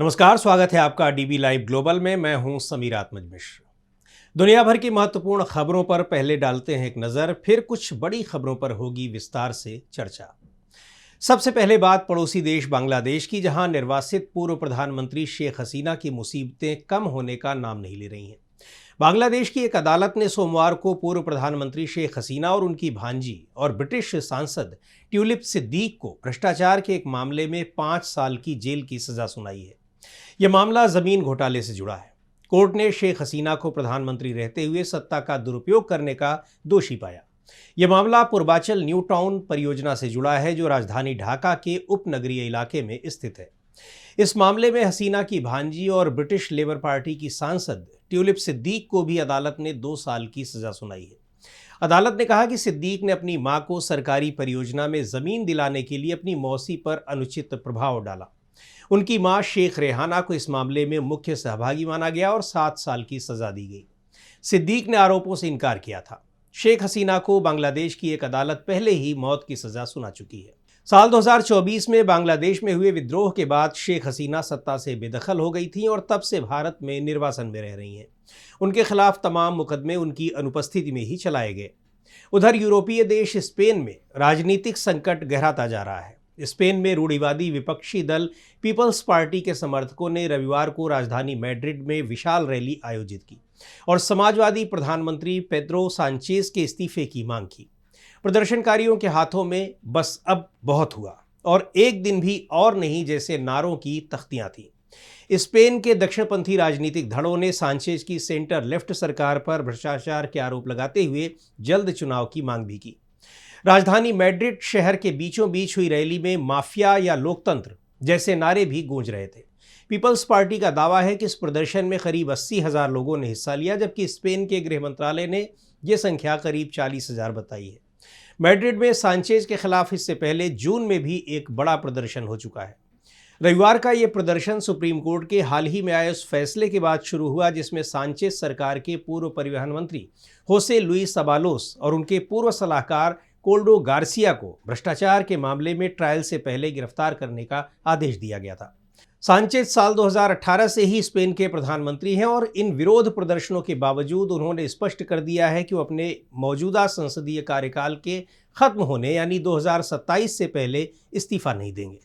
नमस्कार, स्वागत है आपका डीबी लाइव ग्लोबल में। मैं हूं समीर आत्मज मिश्र। दुनिया भर की महत्वपूर्ण खबरों पर पहले डालते हैं एक नज़र, फिर कुछ बड़ी खबरों पर होगी विस्तार से चर्चा। सबसे पहले बात पड़ोसी देश बांग्लादेश की, जहां निर्वासित पूर्व प्रधानमंत्री शेख हसीना की मुसीबतें कम होने का नाम नहीं ले रही हैं। बांग्लादेश की एक अदालत ने सोमवार को पूर्व प्रधानमंत्री शेख हसीना और उनकी भांजी और ब्रिटिश सांसद ट्यूलिप सिद्दीक को भ्रष्टाचार के एक मामले में 5 साल की जेल की सजा सुनाई है। यह मामला जमीन घोटाले से जुड़ा है। कोर्ट ने शेख हसीना को प्रधानमंत्री रहते हुए सत्ता का दुरुपयोग करने का दोषी पाया। यह मामला पूर्वांचल न्यू टाउन परियोजना से जुड़ा है, जो राजधानी ढाका के उपनगरीय इलाके में स्थित है। इस मामले में हसीना की भांजी और ब्रिटिश लेबर पार्टी की सांसद ट्यूलिप सिद्दीक को भी अदालत ने 2 साल की सजा सुनाई है। अदालत ने कहा कि सिद्दीक ने अपनी मां को सरकारी परियोजना में जमीन दिलाने के लिए अपनी मौसी पर अनुचित प्रभाव डाला। उनकी मां शेख रेहाना को इस मामले में मुख्य सहभागी माना गया और 7 साल की सजा दी गई। सिद्दीक ने आरोपों से इनकार किया था। शेख हसीना को बांग्लादेश की एक अदालत पहले ही मौत की सजा सुना चुकी है। साल 2024 में बांग्लादेश में हुए विद्रोह के बाद शेख हसीना सत्ता से बेदखल हो गई थी और तब से भारत में निर्वासन में रह रही हैं। उनके खिलाफ तमाम मुकदमे उनकी अनुपस्थिति में ही चलाए गए। उधर यूरोपीय देश स्पेन में राजनीतिक संकट गहराता जा रहा है। स्पेन में रूढ़िवादी विपक्षी दल पीपल्स पार्टी के समर्थकों ने रविवार को राजधानी मैड्रिड में विशाल रैली आयोजित की और समाजवादी प्रधानमंत्री पेड्रो सांचेज के इस्तीफे की मांग की। प्रदर्शनकारियों के हाथों में "बस अब बहुत हुआ" और "एक दिन भी और नहीं" जैसे नारों की तख्तियां थीं। स्पेन के दक्षिणपंथी राजनीतिक धड़ों ने सांचेज की सेंटर लेफ्ट सरकार पर भ्रष्टाचार के आरोप लगाते हुए जल्द चुनाव की मांग भी की। राजधानी मैड्रिड शहर के बीचों बीच हुई रैली में "माफिया या लोकतंत्र" जैसे नारे भी गूंज रहे थे। पीपल्स पार्टी का दावा है कि इस प्रदर्शन में करीब 80,000 लोगों ने हिस्सा लिया, जबकि स्पेन के गृह मंत्रालय ने यह संख्या करीब 40,000 बताई है। मैड्रिड में सांचेज के खिलाफ इससे पहले जून में भी एक बड़ा प्रदर्शन हो चुका है। रविवार का यह प्रदर्शन सुप्रीम कोर्ट के हाल ही में आए उस फैसले के बाद शुरू हुआ जिसमें सांचेज सरकार के पूर्व परिवहन मंत्री होसे लुइस अबालोस और उनके पूर्व सलाहकार कोल्डो गार्सिया को भ्रष्टाचार के मामले में ट्रायल से पहले गिरफ्तार करने का आदेश दिया गया था। सांचेज साल 2018 से ही स्पेन के प्रधानमंत्री हैं और इन विरोध प्रदर्शनों के बावजूद उन्होंने स्पष्ट कर दिया है कि वो अपने मौजूदा संसदीय कार्यकाल के खत्म होने यानी 2027 से पहले इस्तीफा नहीं देंगे।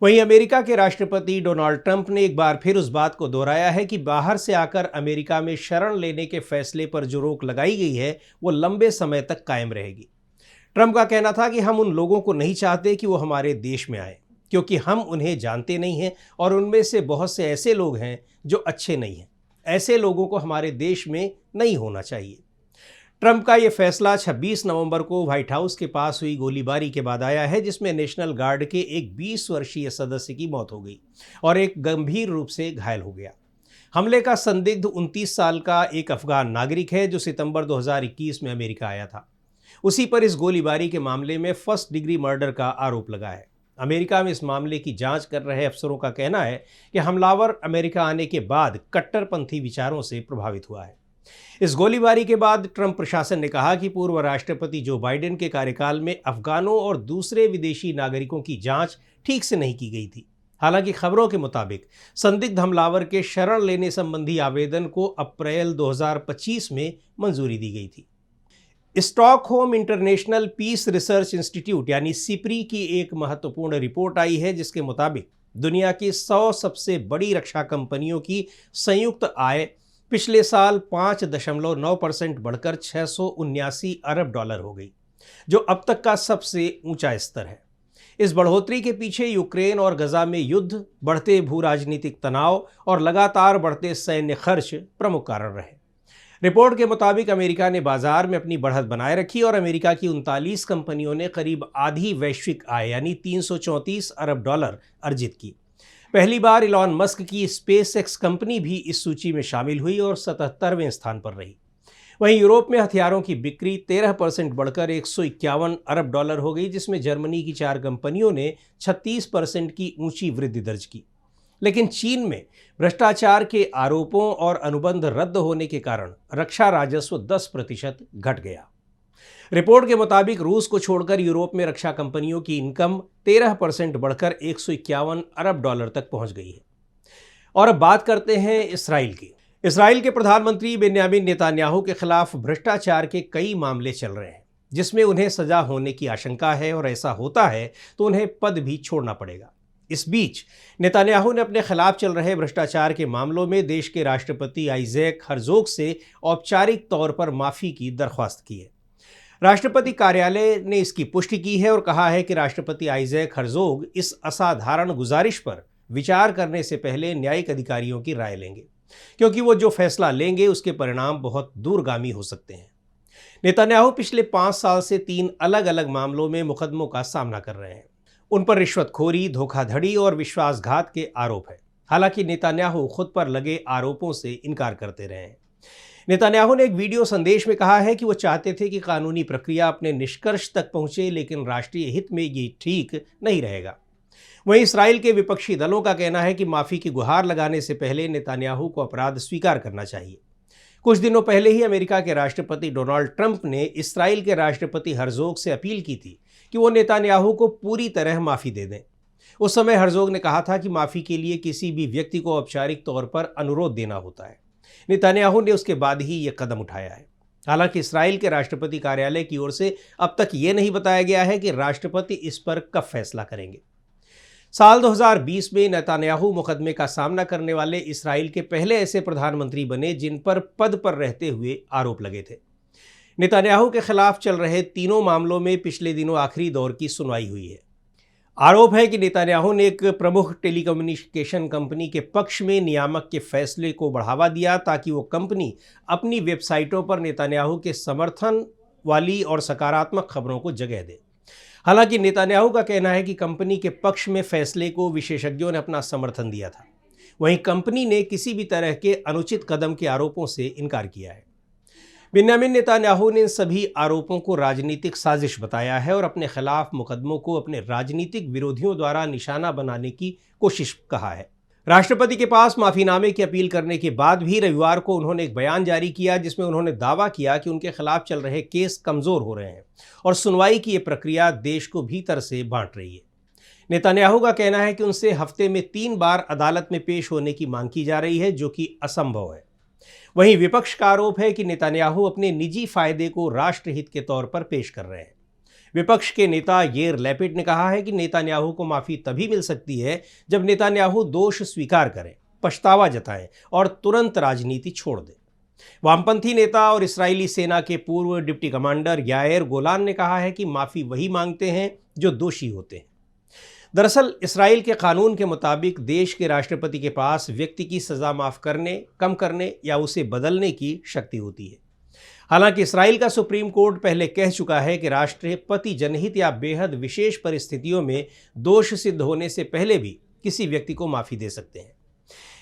वहीं अमेरिका के राष्ट्रपति डोनाल्ड ट्रंप ने एक बार फिर उस बात को दोहराया है कि बाहर से आकर अमेरिका में शरण लेने के फैसले पर जो रोक लगाई गई है वो लंबे समय तक कायम रहेगी। ट्रंप का कहना था कि हम उन लोगों को नहीं चाहते कि वो हमारे देश में आए, क्योंकि हम उन्हें जानते नहीं हैं और उनमें से बहुत से ऐसे लोग हैं जो अच्छे नहीं हैं। ऐसे लोगों को हमारे देश में नहीं होना चाहिए। ट्रंप का ये फैसला 26 नवंबर को व्हाइट हाउस के पास हुई गोलीबारी के बाद आया है, जिसमें नेशनल गार्ड के एक 20 वर्षीय सदस्य की मौत हो गई और एक गंभीर रूप से घायल हो गया। हमले का संदिग्ध 29 साल का एक अफगान नागरिक है जो सितंबर 2021 में अमेरिका आया था। उसी पर इस गोलीबारी के मामले में फर्स्ट डिग्री मर्डर का आरोप लगा है। अमेरिका में इस मामले की जांच कर रहे अफसरों का कहना है कि हमलावर अमेरिका आने के बाद कट्टरपंथी विचारों से प्रभावित हुआ है। इस गोलीबारी के बाद ट्रंप प्रशासन ने कहा कि पूर्व राष्ट्रपति जो बाइडेन के कार्यकाल में अफगानों और दूसरे विदेशी नागरिकों की जांच ठीक से नहीं की गई थी। हालांकि खबरों के मुताबिक संदिग्ध हमलावर के शरण लेने संबंधी आवेदन को अप्रैल 2025 में मंजूरी दी गई थी। Stockholm International Peace Research Institute यानी सिप्री की एक महत्वपूर्ण रिपोर्ट आई है, जिसके मुताबिक दुनिया की 100 सबसे बड़ी रक्षा कंपनियों की संयुक्त आय पिछले साल 5.9% बढ़कर $679 अरब हो गई, जो अब तक का सबसे ऊंचा स्तर है। इस बढ़ोतरी के पीछे यूक्रेन और गजा में युद्ध, बढ़ते भू राजनीतिक तनाव और लगातार बढ़ते सैन्य खर्च प्रमुख कारण रहे। रिपोर्ट के मुताबिक अमेरिका ने बाजार में अपनी बढ़त बनाए रखी और अमेरिका की 39 कंपनियों ने करीब आधी वैश्विक आय यानी $334 अरब अर्जित की। पहली बार इलॉन मस्क की स्पेसएक्स कंपनी भी इस सूची में शामिल हुई और 77वें स्थान पर रही। वहीं यूरोप में हथियारों की बिक्री 13% बढ़कर $151 अरब हो गई, जिसमें जर्मनी की 4 कंपनियों ने 36% की ऊंची वृद्धि दर्ज की। लेकिन चीन में भ्रष्टाचार के आरोपों और अनुबंध रद्द होने के कारण रक्षा राजस्व 10% घट गया। रिपोर्ट के मुताबिक रूस को छोड़कर यूरोप में रक्षा कंपनियों की इनकम 13% बढ़कर $151 अरब तक पहुंच गई है। और अब बात करते हैं इसराइल की। इसराइल के प्रधानमंत्री बेन्यामिन नेतन्याहू के खिलाफ भ्रष्टाचार के कई मामले चल रहे हैं, जिसमें उन्हें सजा होने की आशंका है और ऐसा होता है तो उन्हें पद भी छोड़ना पड़ेगा। इस बीच नेतन्याहू ने अपने खिलाफ चल रहे भ्रष्टाचार के मामलों में देश के राष्ट्रपति आइजैक हर्जोग से औपचारिक तौर पर माफी की दरख्वास्त की है। राष्ट्रपति कार्यालय ने इसकी पुष्टि की है और कहा है कि राष्ट्रपति आइजैक हर्जोग इस असाधारण गुजारिश पर विचार करने से पहले न्यायिक अधिकारियों की राय लेंगे, क्योंकि वो जो फैसला लेंगे उसके परिणाम बहुत दूरगामी हो सकते हैं। नेतन्याहू पिछले 5 साल से 3 अलग अलग मामलों में मुकदमों का सामना कर रहे हैं। उन पर रिश्वतखोरी, धोखाधड़ी और विश्वासघात के आरोप है। हालांकि नेतन्याहू खुद पर लगे आरोपों से इनकार करते रहे हैं। नेतन्याहू ने एक वीडियो संदेश में कहा है कि वो चाहते थे कि कानूनी प्रक्रिया अपने निष्कर्ष तक पहुंचे, लेकिन राष्ट्रीय हित में ये ठीक नहीं रहेगा। वहीं इसराइल के विपक्षी दलों का कहना है कि माफी की गुहार लगाने से पहले नेतन्याहू को अपराध स्वीकार करना चाहिए। कुछ दिनों पहले ही अमेरिका के राष्ट्रपति डोनाल्ड ट्रंप ने इसराइल के राष्ट्रपति हर्जोग से अपील की थी कि वो नेतन्याहू को पूरी तरह माफी दे दें। उस समय हर्जोग ने कहा था कि माफी के लिए किसी भी व्यक्ति को औपचारिक तौर पर अनुरोध देना होता है। नेतन्याहू ने उसके बाद ही ये कदम उठाया है। हालांकि इसराइल के राष्ट्रपति कार्यालय की ओर से अब तक ये नहीं बताया गया है कि राष्ट्रपति इस पर कब फैसला करेंगे। साल 2020 में नेतन्याहू मुकदमे का सामना करने वाले इसराइल के पहले ऐसे प्रधानमंत्री बने जिन पर पद पर रहते हुए आरोप लगे थे। नेतन्याहू के खिलाफ चल रहे तीनों मामलों में पिछले दिनों आखिरी दौर की सुनवाई हुई है। आरोप है कि नेतन्याहू ने एक प्रमुख टेलीकम्युनिकेशन कंपनी के पक्ष में नियामक के फैसले को बढ़ावा दिया ताकि वो कंपनी अपनी वेबसाइटों पर नेतन्याहू के समर्थन वाली और सकारात्मक खबरों को जगह दे। हालांकि नेतन्याहू का कहना है कि कंपनी के पक्ष में फैसले को विशेषज्ञों ने अपना समर्थन दिया था। वहीं कंपनी ने किसी भी तरह के अनुचित कदम के आरोपों से इनकार किया है। बेन्यामिन नेतन्याहू ने इन सभी आरोपों को राजनीतिक साजिश बताया है और अपने खिलाफ मुकदमों को अपने राजनीतिक विरोधियों द्वारा निशाना बनाने की कोशिश कहा है। राष्ट्रपति के पास माफीनामे की अपील करने के बाद भी रविवार को उन्होंने एक बयान जारी किया, जिसमें उन्होंने दावा किया कि उनके खिलाफ चल रहे केस कमजोर हो रहे हैं और सुनवाई की ये प्रक्रिया देश को भीतर से बांट रही है। नेतन्याहू का कहना है कि उनसे हफ्ते में 3 बार अदालत में पेश होने की मांग की जा रही है, जो कि असंभव है। वहीं विपक्ष का आरोप है कि नेतन्याहू अपने निजी फायदे को राष्ट्रहित के तौर पर पेश कर रहे हैं। विपक्ष के नेता येर लैपिड ने कहा है कि नेतन्याहू को माफी तभी मिल सकती है जब नेतन्याहू दोष स्वीकार करें, पछतावा जताएं और तुरंत राजनीति छोड़ दें। वामपंथी नेता और इस्राएली सेना के पूर्व डिप्टी कमांडर यायर गोलान ने कहा है कि माफी वही मांगते हैं जो दोषी होते हैं। दरअसल इसराइल के कानून के मुताबिक देश के राष्ट्रपति के पास व्यक्ति की सज़ा माफ़ करने, कम करने या उसे बदलने की शक्ति होती है। हालांकि इसराइल का सुप्रीम कोर्ट पहले कह चुका है कि राष्ट्रपति जनहित या बेहद विशेष परिस्थितियों में दोष सिद्ध होने से पहले भी किसी व्यक्ति को माफ़ी दे सकते हैं।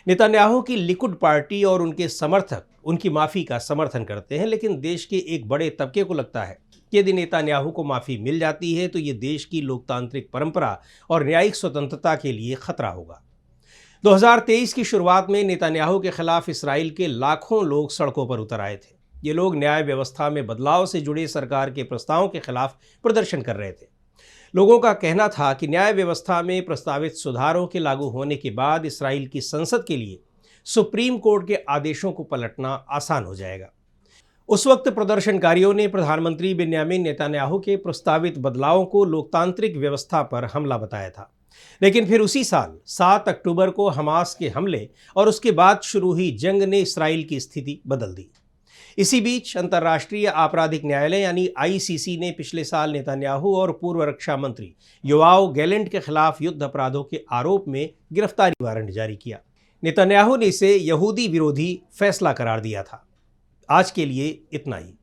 नेतन्याहू की लिकुड पार्टी और उनके समर्थक उनकी माफ़ी का समर्थन करते हैं, लेकिन देश के एक बड़े तबके को लगता है कि यदि नेतन्याहू को माफ़ी मिल जाती है तो ये देश की लोकतांत्रिक परंपरा और न्यायिक स्वतंत्रता के लिए खतरा होगा। 2023 की शुरुआत में नेतन्याहू के खिलाफ इसराइल के लाखों लोग सड़कों पर उतर आए थे। ये लोग न्याय व्यवस्था में बदलाव से जुड़े सरकार के प्रस्तावों के खिलाफ प्रदर्शन कर रहे थे। लोगों का कहना था कि न्याय व्यवस्था में प्रस्तावित सुधारों के लागू होने के बाद इसराइल की संसद के लिए सुप्रीम कोर्ट के आदेशों को पलटना आसान हो जाएगा। उस वक्त प्रदर्शनकारियों ने प्रधानमंत्री बेन्यामिन नेतन्याहू के प्रस्तावित बदलावों को लोकतांत्रिक व्यवस्था पर हमला बताया था। लेकिन फिर उसी साल 7 अक्टूबर को हमास के हमले और उसके बाद शुरू हुई जंग ने इसराइल की स्थिति बदल दी। इसी बीच अंतर्राष्ट्रीय आपराधिक न्यायालय यानी ICC ने पिछले साल नेतन्याहू और पूर्व रक्षा मंत्री योआव गैलेंट के खिलाफ युद्ध अपराधों के आरोप में गिरफ्तारी वारंट जारी किया। नेतन्याहू ने इसे यहूदी विरोधी फैसला करार दिया था। आज के लिए इतना ही।